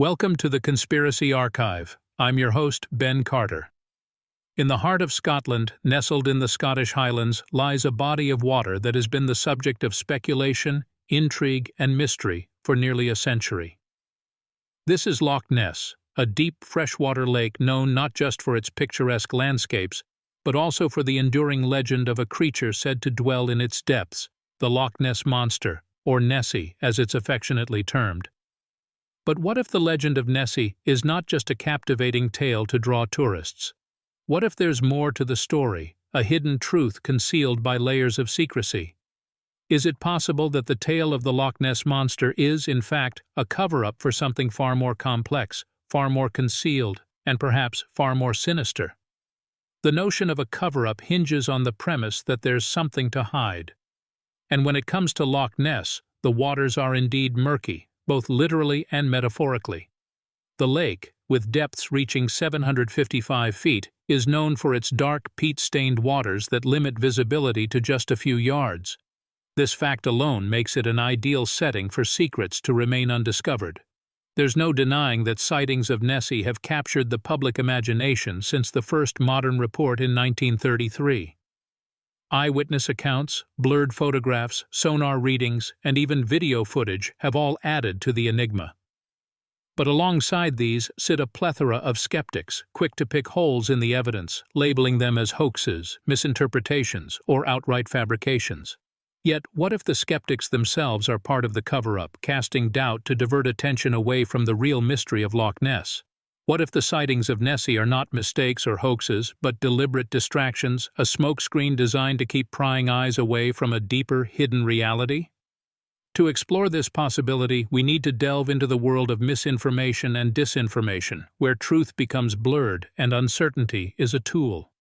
Welcome to the Conspiracy Archive. I'm your host, Ben Carter. In the heart of Scotland, nestled in the Scottish Highlands, lies a body of water that has been the subject of speculation, intrigue, and mystery for nearly a century. This is Loch Ness, a deep freshwater lake known not just for its picturesque landscapes, but also for the enduring legend of a creature said to dwell in its depths, the Loch Ness Monster, or Nessie as it's affectionately termed. But what if the legend of Nessie is not just a captivating tale to draw tourists? What if there's more to the story, a hidden truth concealed by layers of secrecy? Is it possible that the tale of the Loch Ness Monster is, in fact, a cover-up for something far more complex, far more concealed, and perhaps far more sinister? The notion of a cover-up hinges on the premise that there's something to hide. And when it comes to Loch Ness, the waters are indeed murky, both literally and metaphorically. The lake, with depths reaching 755 feet, is known for its dark, peat-stained waters that limit visibility to just a few yards. This fact alone makes it an ideal setting for secrets to remain undiscovered. There's no denying that sightings of Nessie have captured the public imagination since the first modern report in 1933. Eyewitness accounts, blurred photographs, sonar readings, and even video footage have all added to the enigma. But alongside these sit a plethora of skeptics, quick to pick holes in the evidence, labeling them as hoaxes, misinterpretations, or outright fabrications. Yet, what if the skeptics themselves are part of the cover-up, casting doubt to divert attention away from the real mystery of Loch Ness? What if the sightings of Nessie are not mistakes or hoaxes, but deliberate distractions, a smokescreen designed to keep prying eyes away from a deeper, hidden reality? To explore this possibility, we need to delve into the world of misinformation and disinformation, where truth becomes blurred and uncertainty is a tool.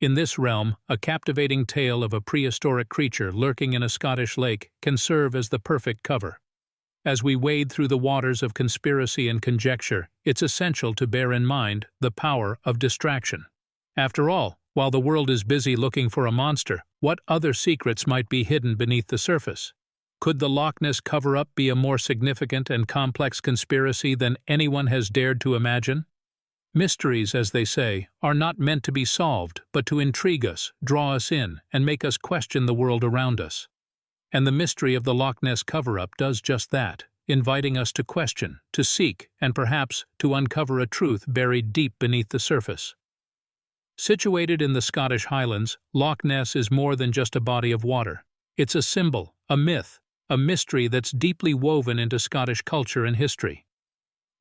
In this realm, a captivating tale of a prehistoric creature lurking in a Scottish lake can serve as the perfect cover. As we wade through the waters of conspiracy and conjecture, it's essential to bear in mind the power of distraction. After all, while the world is busy looking for a monster, what other secrets might be hidden beneath the surface? Could the Loch Ness cover-up be a more significant and complex conspiracy than anyone has dared to imagine? Mysteries, as they say, are not meant to be solved, but to intrigue us, draw us in, and make us question the world around us. And the mystery of the Loch Ness cover-up does just that, inviting us to question, to seek, and perhaps to uncover a truth buried deep beneath the surface. Situated in the Scottish Highlands, Loch Ness is more than just a body of water. It's a symbol, a myth, a mystery that's deeply woven into Scottish culture and history.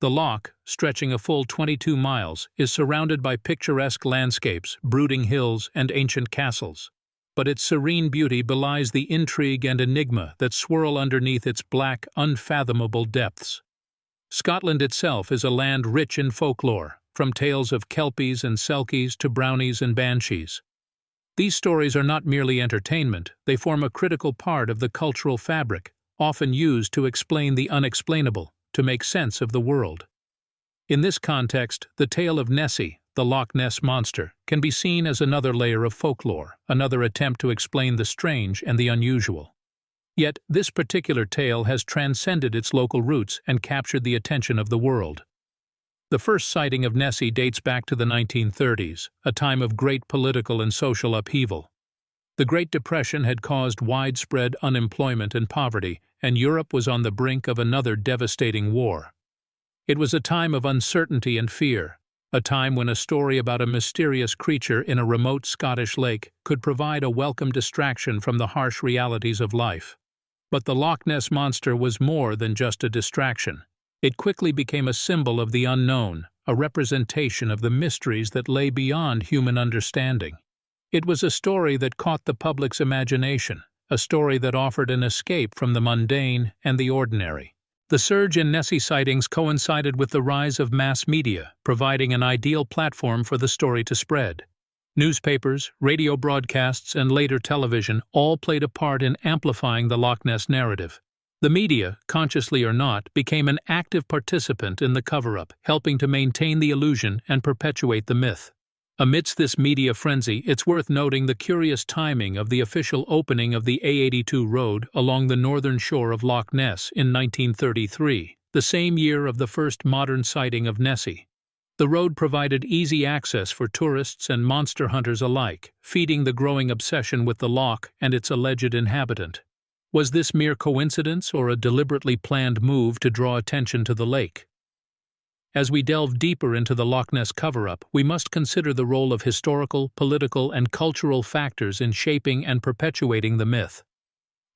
The loch, stretching a full 22 miles, is surrounded by picturesque landscapes, brooding hills, and ancient castles. But its serene beauty belies the intrigue and enigma that swirl underneath its black, unfathomable depths. Scotland itself is a land rich in folklore, from tales of kelpies and selkies to brownies and banshees. These stories are not merely entertainment, they form a critical part of the cultural fabric, often used to explain the unexplainable, to make sense of the world. In this context, the tale of Nessie, the Loch Ness Monster, can be seen as another layer of folklore, another attempt to explain the strange and the unusual. Yet, this particular tale has transcended its local roots and captured the attention of the world. The first sighting of Nessie dates back to the 1930s, a time of great political and social upheaval. The Great Depression had caused widespread unemployment and poverty, and Europe was on the brink of another devastating war. It was a time of uncertainty and fear, a time when a story about a mysterious creature in a remote Scottish lake could provide a welcome distraction from the harsh realities of life. But the Loch Ness Monster was more than just a distraction. It quickly became a symbol of the unknown, a representation of the mysteries that lay beyond human understanding. It was a story that caught the public's imagination, a story that offered an escape from the mundane and the ordinary. The surge in Nessie sightings coincided with the rise of mass media, providing an ideal platform for the story to spread. Newspapers, radio broadcasts, and later television all played a part in amplifying the Loch Ness narrative. The media, consciously or not, became an active participant in the cover-up, helping to maintain the illusion and perpetuate the myth. Amidst this media frenzy, it's worth noting the curious timing of the official opening of the A82 road along the northern shore of Loch Ness in 1933. the same year of the first modern sighting of Nessie. The road provided easy access for tourists and monster hunters alike, feeding the growing obsession with the loch and its alleged inhabitant. Was this mere coincidence or a deliberately planned move to draw attention to the lake? As we delve deeper into the Loch Ness cover-up, we must consider the role of historical, political, and cultural factors in shaping and perpetuating the myth.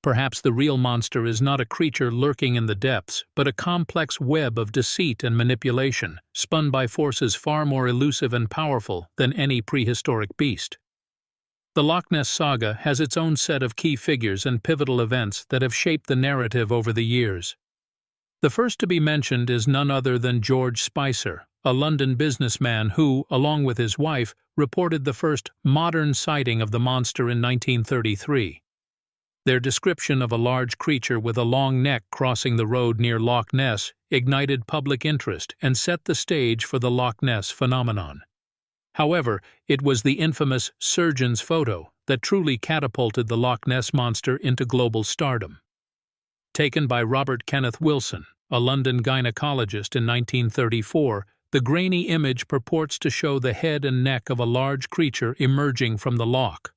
Perhaps the real monster is not a creature lurking in the depths, but a complex web of deceit and manipulation, spun by forces far more elusive and powerful than any prehistoric beast. The Loch Ness saga has its own set of key figures and pivotal events that have shaped the narrative over the years. The first to be mentioned is none other than George Spicer, a London businessman who, along with his wife, reported the first modern sighting of the monster in 1933. Their description of a large creature with a long neck crossing the road near Loch Ness ignited public interest and set the stage for the Loch Ness phenomenon. However, it was the infamous surgeon's photo that truly catapulted the Loch Ness monster into global stardom. Taken by Robert Kenneth Wilson, a London gynecologist in 1934, the grainy image purports to show the head and neck of a large creature emerging from the loch.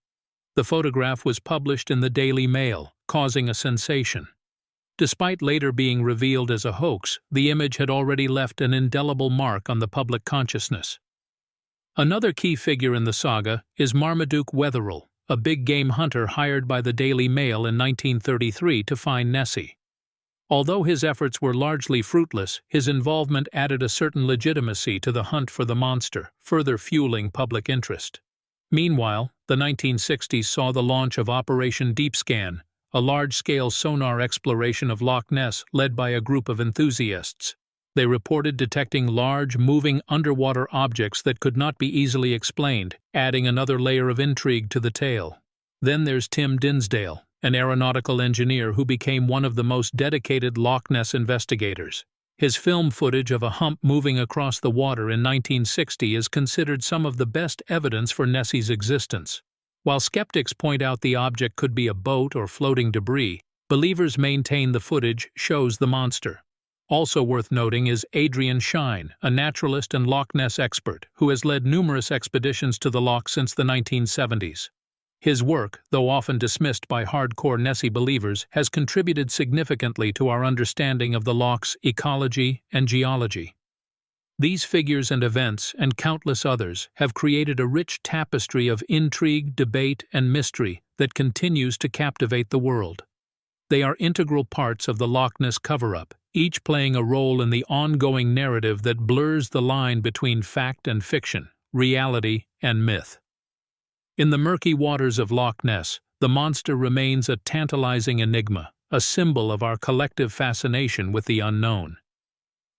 The photograph was published in the Daily Mail, causing a sensation. Despite later being revealed as a hoax, the image had already left an indelible mark on the public consciousness. Another key figure in the saga is Marmaduke Wetherell, a big game hunter hired by the Daily Mail in 1933 to find Nessie. Although his efforts were largely fruitless, his involvement added a certain legitimacy to the hunt for the monster, further fueling public interest. Meanwhile, the 1960s saw the launch of Operation Deep Scan, a large-scale sonar exploration of Loch Ness led by a group of enthusiasts. They reported detecting large, moving underwater objects that could not be easily explained, adding another layer of intrigue to the tale. Then there's Tim Dinsdale, an aeronautical engineer who became one of the most dedicated Loch Ness investigators. His film footage of a hump moving across the water in 1960 is considered some of the best evidence for Nessie's existence. While skeptics point out the object could be a boat or floating debris, believers maintain the footage shows the monster. Also worth noting is Adrian Shine, a naturalist and Loch Ness expert, who has led numerous expeditions to the loch since the 1970s. His work, though often dismissed by hardcore Nessie believers, has contributed significantly to our understanding of the loch's ecology and geology. These figures and events, and countless others, have created a rich tapestry of intrigue, debate, and mystery that continues to captivate the world. They are integral parts of the Loch Ness cover-up, each playing a role in the ongoing narrative that blurs the line between fact and fiction, reality and myth. In the murky waters of Loch Ness, the monster remains a tantalizing enigma, a symbol of our collective fascination with the unknown.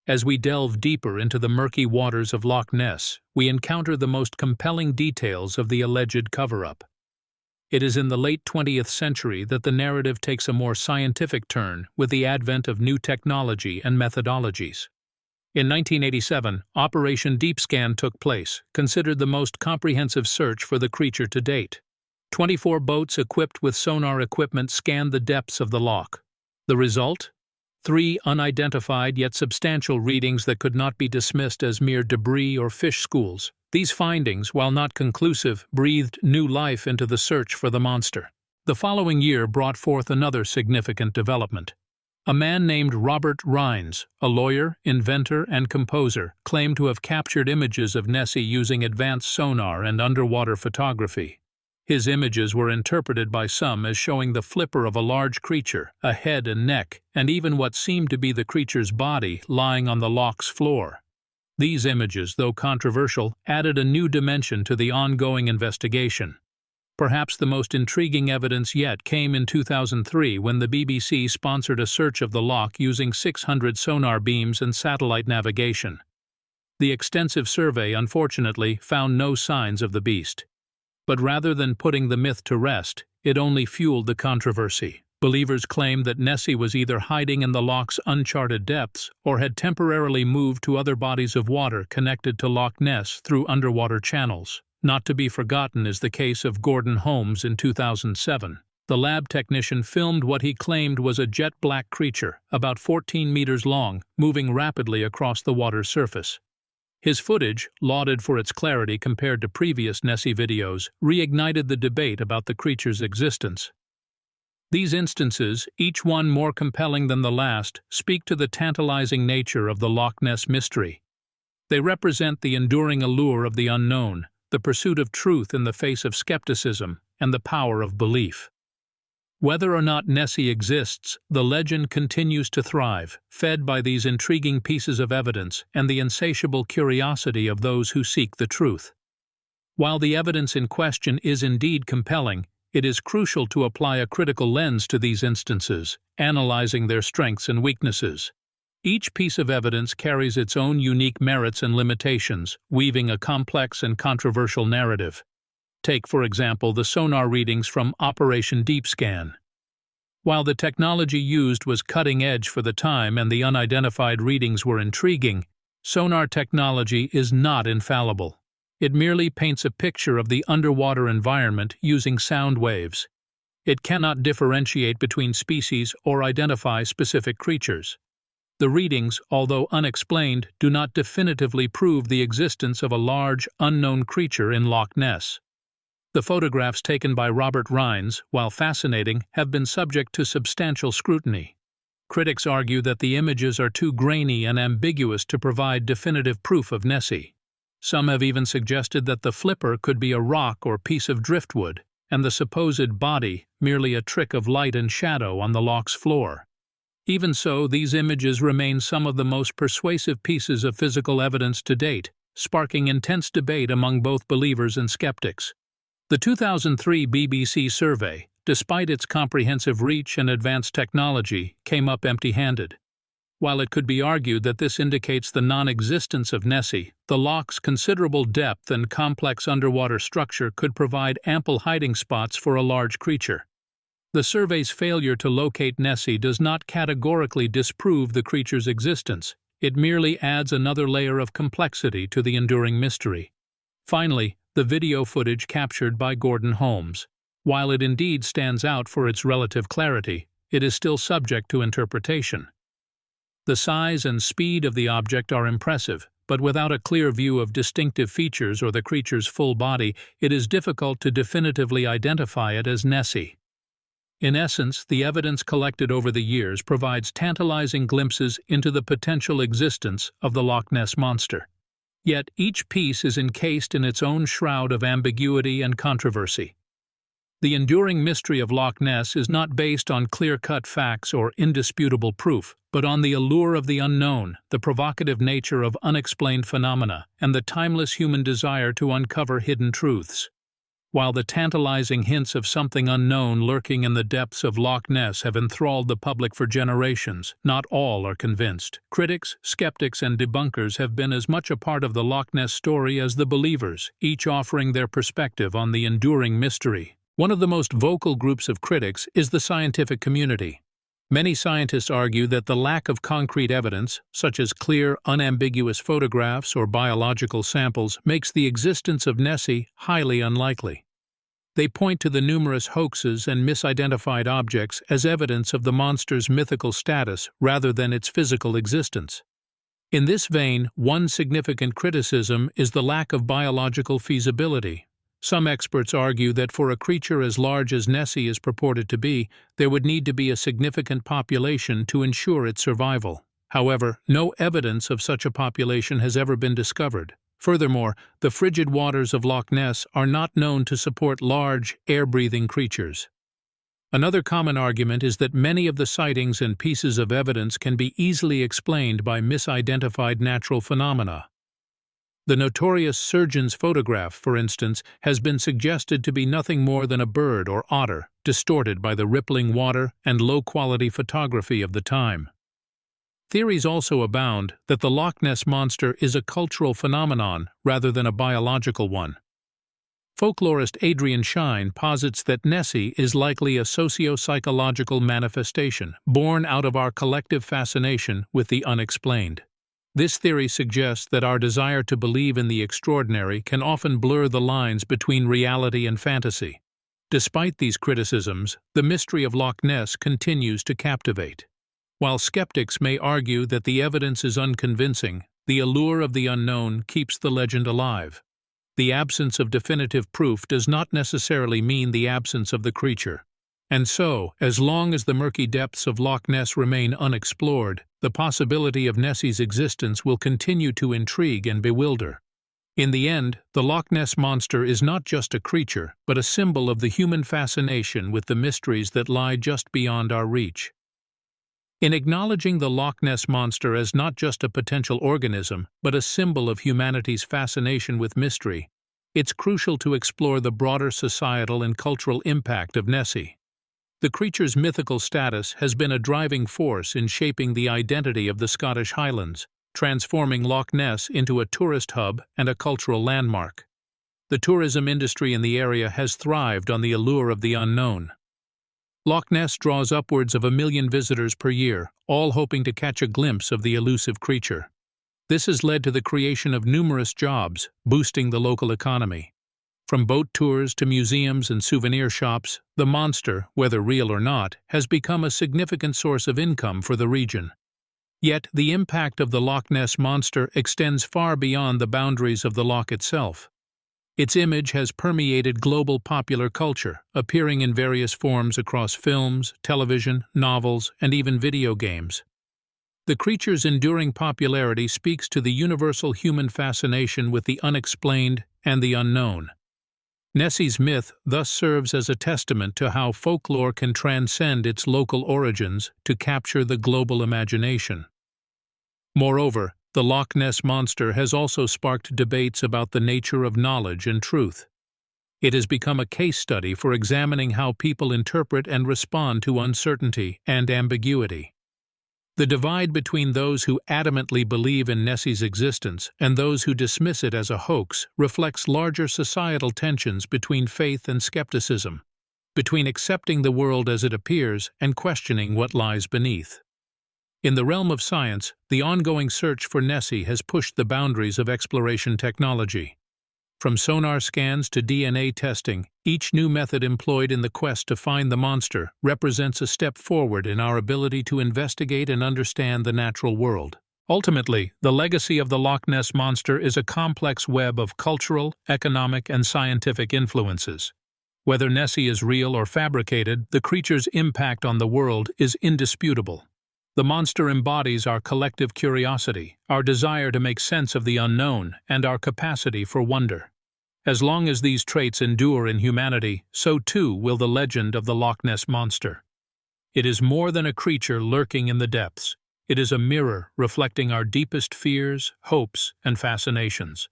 As we delve deeper into the murky waters of Loch Ness, we encounter the most compelling details of the alleged cover-up. It is in the late 20th century that the narrative takes a more scientific turn with the advent of new technology and methodologies. In 1987, Operation Deep Scan took place, considered the most comprehensive search for the creature to date. 24 boats equipped with sonar equipment scanned the depths of the loch. The result? 3 unidentified yet substantial readings that could not be dismissed as mere debris or fish schools. These findings, while not conclusive, breathed new life into the search for the monster. The following year brought forth another significant development. A man named Robert Rhines, a lawyer, inventor, and composer, claimed to have captured images of Nessie using advanced sonar and underwater photography. His images were interpreted by some as showing the flipper of a large creature, a head and neck, and even what seemed to be the creature's body lying on the loch's floor. These images, though controversial, added a new dimension to the ongoing investigation. Perhaps the most intriguing evidence yet came in 2003 when the BBC sponsored a search of the loch using 600 sonar beams and satellite navigation. The extensive survey, unfortunately, found no signs of the beast. But rather than putting the myth to rest, it only fueled the controversy. Believers claimed that Nessie was either hiding in the loch's uncharted depths or had temporarily moved to other bodies of water connected to Loch Ness through underwater channels. Not to be forgotten is the case of Gordon Holmes in 2007. the lab technician filmed what he claimed was a jet-black creature, about 14 meters long, moving rapidly across the water's surface. His footage, lauded for its clarity compared to previous Nessie videos, reignited the debate about the creature's existence. These instances, each one more compelling than the last, speak to the tantalizing nature of the Loch Ness mystery. They represent the enduring allure of the unknown, the pursuit of truth in the face of skepticism, and the power of belief. Whether or not Nessie exists, the legend continues to thrive, fed by these intriguing pieces of evidence and the insatiable curiosity of those who seek the truth. While the evidence in question is indeed compelling, it is crucial to apply a critical lens to these instances, analyzing their strengths and weaknesses. Each piece of evidence carries its own unique merits and limitations, weaving a complex and controversial narrative. Take, for example, the sonar readings from Operation Deep Scan. While the technology used was cutting-edge for the time and the unidentified readings were intriguing, sonar technology is not infallible. It merely paints a picture of the underwater environment using sound waves. It cannot differentiate between species or identify specific creatures. The readings, although unexplained, do not definitively prove the existence of a large, unknown creature in Loch Ness. The photographs taken by Robert Rines, while fascinating, have been subject to substantial scrutiny. Critics argue that the images are too grainy and ambiguous to provide definitive proof of Nessie. Some have even suggested that the flipper could be a rock or piece of driftwood, and the supposed body merely a trick of light and shadow on the loch's floor. Even so, these images remain some of the most persuasive pieces of physical evidence to date, sparking intense debate among both believers and skeptics. The 2003 BBC survey, despite its comprehensive reach and advanced technology, came up empty-handed. While it could be argued that this indicates the non-existence of Nessie, the loch's considerable depth and complex underwater structure could provide ample hiding spots for a large creature. The survey's failure to locate Nessie does not categorically disprove the creature's existence. It merely adds another layer of complexity to the enduring mystery. Finally, the video footage captured by Gordon Holmes. While it indeed stands out for its relative clarity, it is still subject to interpretation. The size and speed of the object are impressive, but without a clear view of distinctive features or the creature's full body, it is difficult to definitively identify it as Nessie. In essence, the evidence collected over the years provides tantalizing glimpses into the potential existence of the Loch Ness monster. Yet each piece is encased in its own shroud of ambiguity and controversy. The enduring mystery of Loch Ness is not based on clear-cut facts or indisputable proof, but on the allure of the unknown, the provocative nature of unexplained phenomena, and the timeless human desire to uncover hidden truths. While the tantalizing hints of something unknown lurking in the depths of Loch Ness have enthralled the public for generations, not all are convinced. Critics, skeptics, and debunkers have been as much a part of the Loch Ness story as the believers, each offering their perspective on the enduring mystery. One of the most vocal groups of critics is the scientific community. Many scientists argue that the lack of concrete evidence, such as clear, unambiguous photographs or biological samples, makes the existence of Nessie highly unlikely. They point to the numerous hoaxes and misidentified objects as evidence of the monster's mythical status rather than its physical existence. In this vein, one significant criticism is the lack of biological feasibility. Some experts argue that for a creature as large as Nessie is purported to be, there would need to be a significant population to ensure its survival. However, no evidence of such a population has ever been discovered. Furthermore, the frigid waters of Loch Ness are not known to support large, air-breathing creatures. Another common argument is that many of the sightings and pieces of evidence can be easily explained by misidentified natural phenomena. The notorious surgeon's photograph, for instance, has been suggested to be nothing more than a bird or otter, distorted by the rippling water and low-quality photography of the time. Theories also abound that the Loch Ness monster is a cultural phenomenon rather than a biological one. Folklorist Adrian Shine posits that Nessie is likely a socio-psychological manifestation, born out of our collective fascination with the unexplained. This theory suggests that our desire to believe in the extraordinary can often blur the lines between reality and fantasy. Despite these criticisms, the mystery of Loch Ness continues to captivate. While skeptics may argue that the evidence is unconvincing, the allure of the unknown keeps the legend alive. The absence of definitive proof does not necessarily mean the absence of the creature. And so, as long as the murky depths of Loch Ness remain unexplored, the possibility of Nessie's existence will continue to intrigue and bewilder. In the end, the Loch Ness Monster is not just a creature, but a symbol of the human fascination with the mysteries that lie just beyond our reach. In acknowledging the Loch Ness Monster as not just a potential organism, but a symbol of humanity's fascination with mystery, it's crucial to explore the broader societal and cultural impact of Nessie. The creature's mythical status has been a driving force in shaping the identity of the Scottish Highlands, transforming Loch Ness into a tourist hub and a cultural landmark. The tourism industry in the area has thrived on the allure of the unknown. Loch Ness draws upwards of 1 million visitors per year, all hoping to catch a glimpse of the elusive creature. This has led to the creation of numerous jobs, boosting the local economy. From boat tours to museums and souvenir shops, the monster, whether real or not, has become a significant source of income for the region. Yet, the impact of the Loch Ness Monster extends far beyond the boundaries of the loch itself. Its image has permeated global popular culture, appearing in various forms across films, television, novels, and even video games. The creature's enduring popularity speaks to the universal human fascination with the unexplained and the unknown. Nessie's myth thus serves as a testament to how folklore can transcend its local origins to capture the global imagination. Moreover, the Loch Ness Monster has also sparked debates about the nature of knowledge and truth. It has become a case study for examining how people interpret and respond to uncertainty and ambiguity. The divide between those who adamantly believe in Nessie's existence and those who dismiss it as a hoax reflects larger societal tensions between faith and skepticism, between accepting the world as it appears and questioning what lies beneath. In the realm of science, the ongoing search for Nessie has pushed the boundaries of exploration technology. From sonar scans to DNA testing, each new method employed in the quest to find the monster represents a step forward in our ability to investigate and understand the natural world. Ultimately, the legacy of the Loch Ness Monster is a complex web of cultural, economic, and scientific influences. Whether Nessie is real or fabricated, the creature's impact on the world is indisputable. The monster embodies our collective curiosity, our desire to make sense of the unknown, and our capacity for wonder. As long as these traits endure in humanity, so too will the legend of the Loch Ness Monster. It is more than a creature lurking in the depths. It is a mirror reflecting our deepest fears, hopes, and fascinations.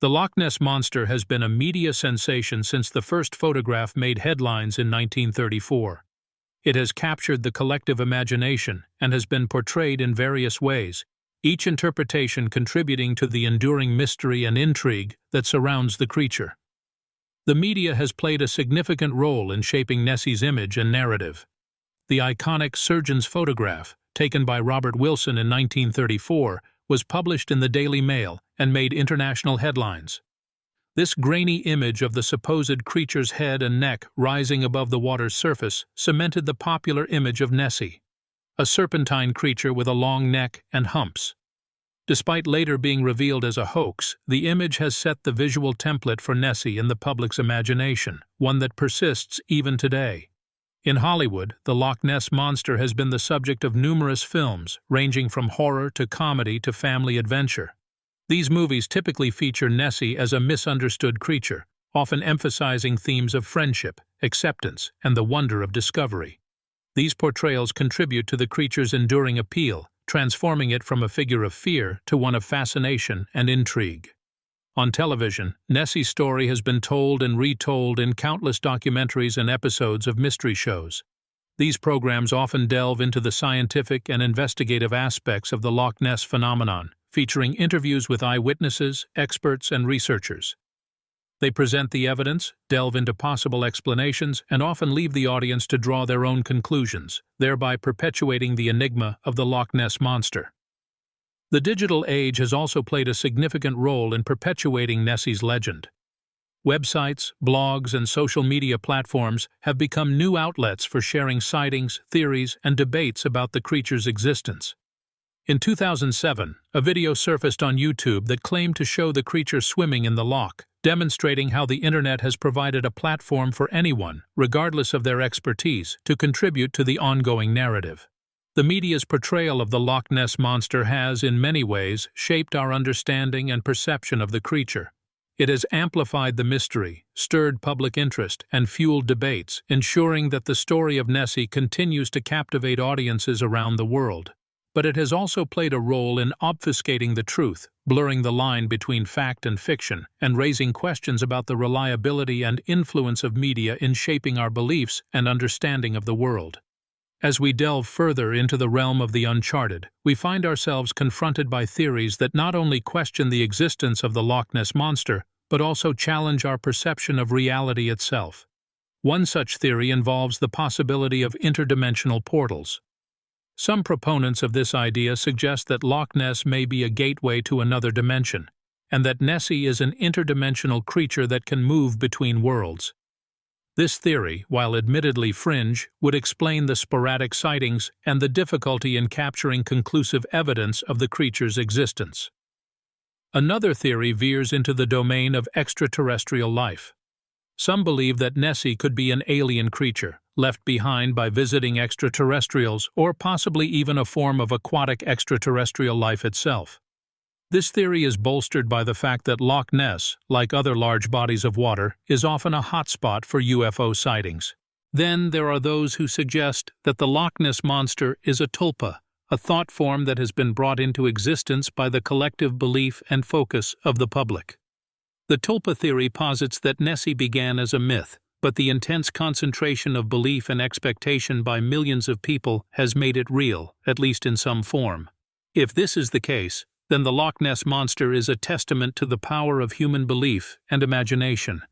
The Loch Ness Monster has been a media sensation since the first photograph made headlines in 1934. It has captured the collective imagination and has been portrayed in various ways, each interpretation contributing to the enduring mystery and intrigue that surrounds the creature. The media has played a significant role in shaping Nessie's image and narrative. The iconic surgeon's photograph, taken by Robert Wilson in 1934, was published in the Daily Mail and made international headlines. This grainy image of the supposed creature's head and neck rising above the water's surface cemented the popular image of Nessie, a serpentine creature with a long neck and humps. Despite later being revealed as a hoax, the image has set the visual template for Nessie in the public's imagination, one that persists even today. In Hollywood, the Loch Ness Monster has been the subject of numerous films, ranging from horror to comedy to family adventure. These movies typically feature Nessie as a misunderstood creature, often emphasizing themes of friendship, acceptance, and the wonder of discovery. These portrayals contribute to the creature's enduring appeal, transforming it from a figure of fear to one of fascination and intrigue. On television, Nessie's story has been told and retold in countless documentaries and episodes of mystery shows. These programs often delve into the scientific and investigative aspects of the Loch Ness phenomenon, featuring interviews with eyewitnesses, experts, and researchers. They present the evidence, delve into possible explanations, and often leave the audience to draw their own conclusions, thereby perpetuating the enigma of the Loch Ness Monster. The digital age has also played a significant role in perpetuating Nessie's legend. Websites, blogs, and social media platforms have become new outlets for sharing sightings, theories, and debates about the creature's existence. In 2007, a video surfaced on YouTube that claimed to show the creature swimming in the loch, demonstrating how the internet has provided a platform for anyone, regardless of their expertise, to contribute to the ongoing narrative. The media's portrayal of the Loch Ness monster has, in many ways, shaped our understanding and perception of the creature. It has amplified the mystery, stirred public interest, and fueled debates, ensuring that the story of Nessie continues to captivate audiences around the world. But it has also played a role in obfuscating the truth, blurring the line between fact and fiction, and raising questions about the reliability and influence of media in shaping our beliefs and understanding of the world. As we delve further into the realm of the uncharted, we find ourselves confronted by theories that not only question the existence of the Loch Ness monster, but also challenge our perception of reality itself. One such theory involves the possibility of interdimensional portals. Some proponents of this idea suggest that Loch Ness may be a gateway to another dimension, and that Nessie is an interdimensional creature that can move between worlds. This theory, while admittedly fringe, would explain the sporadic sightings and the difficulty in capturing conclusive evidence of the creature's existence. Another theory veers into the domain of extraterrestrial life. Some believe that Nessie could be an alien creature, left behind by visiting extraterrestrials, or possibly even a form of aquatic extraterrestrial life itself. This theory is bolstered by the fact that Loch Ness, like other large bodies of water, is often a hotspot for UFO sightings. Then there are those who suggest that the Loch Ness monster is a tulpa, a thought form that has been brought into existence by the collective belief and focus of the public. The tulpa theory posits that Nessie began as a myth, but the intense concentration of belief and expectation by millions of people has made it real, at least in some form. If this is the case, then the Loch Ness monster is a testament to the power of human belief and imagination.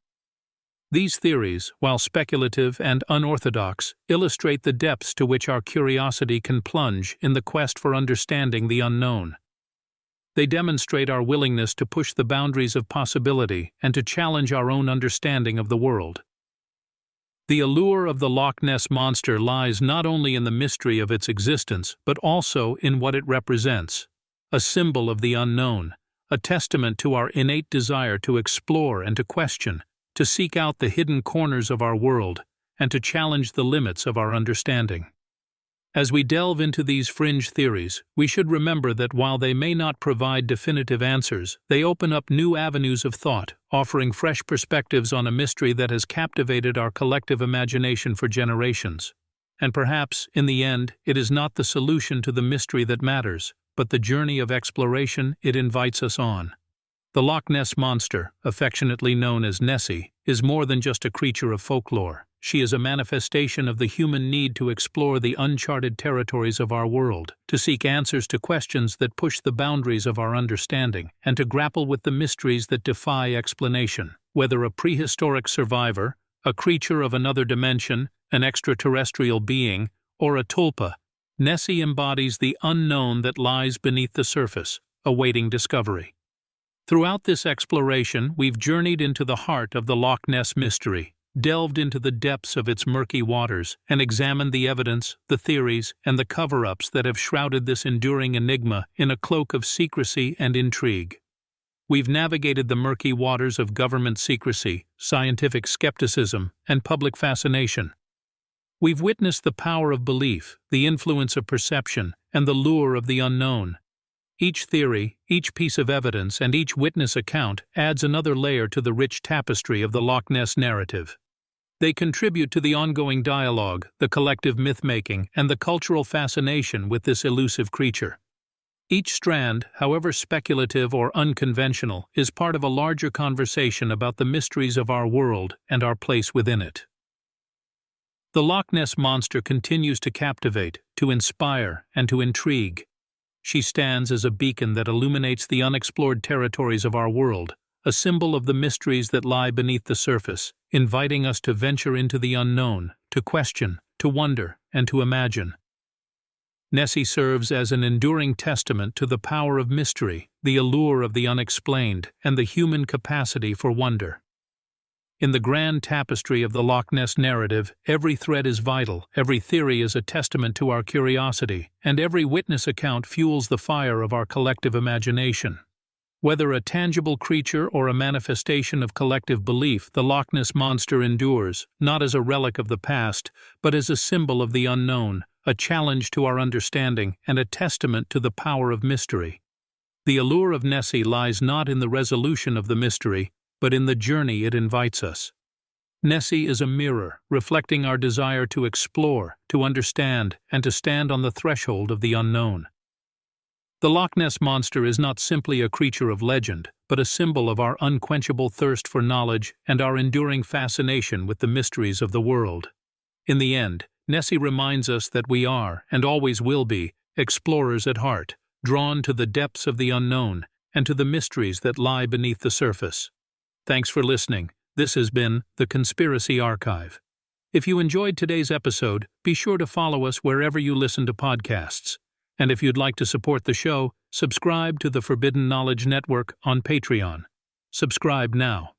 These theories, while speculative and unorthodox, illustrate the depths to which our curiosity can plunge in the quest for understanding the unknown. They demonstrate our willingness to push the boundaries of possibility and to challenge our own understanding of the world. The allure of the Loch Ness monster lies not only in the mystery of its existence, but also in what it represents. A symbol of the unknown, a testament to our innate desire to explore and to question, to seek out the hidden corners of our world, and to challenge the limits of our understanding. As we delve into these fringe theories, we should remember that while they may not provide definitive answers, they open up new avenues of thought, offering fresh perspectives on a mystery that has captivated our collective imagination for generations. And perhaps, in the end, it is not the solution to the mystery that matters, but the journey of exploration it invites us on. The Loch Ness monster, affectionately known as Nessie, is more than just a creature of folklore. She is a manifestation of the human need to explore the uncharted territories of our world, to seek answers to questions that push the boundaries of our understanding, and to grapple with the mysteries that defy explanation. Whether a prehistoric survivor, a creature of another dimension, an extraterrestrial being, or a tulpa, Nessie embodies the unknown that lies beneath the surface, awaiting discovery. Throughout this exploration, we've journeyed into the heart of the Loch Ness mystery, delved into the depths of its murky waters, and examined the evidence, the theories, and the cover-ups that have shrouded this enduring enigma in a cloak of secrecy and intrigue. We've navigated the murky waters of government secrecy, scientific skepticism, and public fascination. We've witnessed the power of belief, the influence of perception, and the lure of the unknown. Each theory, each piece of evidence, and each witness account adds another layer to the rich tapestry of the Loch Ness narrative. They contribute to the ongoing dialogue, the collective myth-making, and the cultural fascination with this elusive creature. Each strand, however speculative or unconventional, is part of a larger conversation about the mysteries of our world and our place within it. The Loch Ness monster continues to captivate, to inspire, and to intrigue. She stands as a beacon that illuminates the unexplored territories of our world, a symbol of the mysteries that lie beneath the surface, inviting us to venture into the unknown, to question, to wonder, and to imagine. Nessie serves as an enduring testament to the power of mystery, the allure of the unexplained, and the human capacity for wonder. In the grand tapestry of the Loch Ness narrative, every thread is vital, every theory is a testament to our curiosity, and every witness account fuels the fire of our collective imagination. Whether a tangible creature or a manifestation of collective belief, the Loch Ness Monster endures, not as a relic of the past, but as a symbol of the unknown, a challenge to our understanding, and a testament to the power of mystery. The allure of Nessie lies not in the resolution of the mystery, but in the journey it invites us. Nessie is a mirror, reflecting our desire to explore, to understand, and to stand on the threshold of the unknown. The Loch Ness Monster is not simply a creature of legend, but a symbol of our unquenchable thirst for knowledge and our enduring fascination with the mysteries of the world. In the end, Nessie reminds us that we are, and always will be, explorers at heart, drawn to the depths of the unknown and to the mysteries that lie beneath the surface. Thanks for listening. This has been The Conspiracy Archive. If you enjoyed today's episode, be sure to follow us wherever you listen to podcasts. And if you'd like to support the show, subscribe to the Forbidden Knowledge Network on Patreon. Subscribe now.